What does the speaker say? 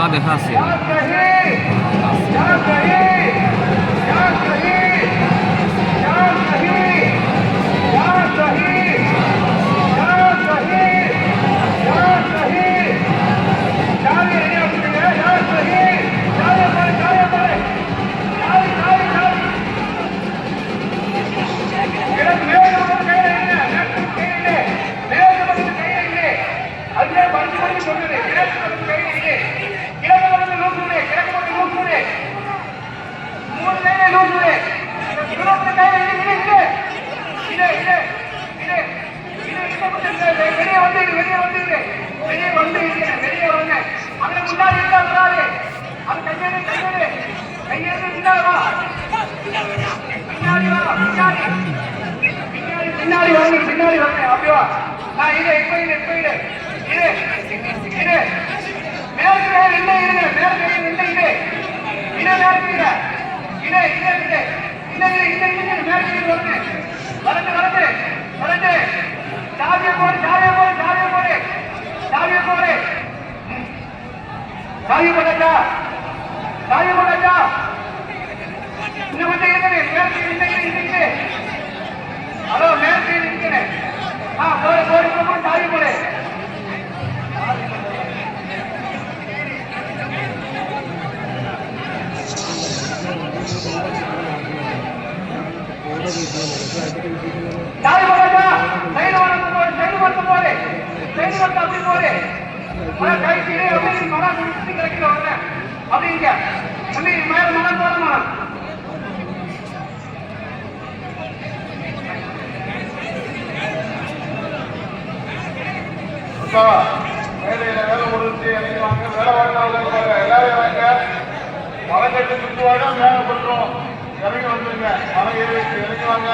দেখা আছে பின்னாடி வாங்க அப்படியா நான் இது இப்ப இது மேற்கு இல்லை இருங்க மேற்கு இல்லை இது மேற்கு வரட்டு சாவிய போடு இன்னும் கொஞ்சம் இருக்குது மேற்கு இல்லை ஹலோ மேற்கு இருக்கிறேன் போடு சாவி போடு சாவி போடா சைடு வரத்து போடு அப்படி போடு கை கீழே அப்படி மரம் சுற்றி கிடைக்கிறோம் அப்படிங்க அப்படி மேல மரம் போட மரம் வேலையில வேலை முடிஞ்சு இறங்கி வாங்க வேலை வாங்கினாங்க எல்லாரும் வாங்க மலை கட்டு சுற்றுவாங்க மேலே பட்டுரும் இறங்கி வந்துருங்க மலை ஏறி இறங்கி வாங்க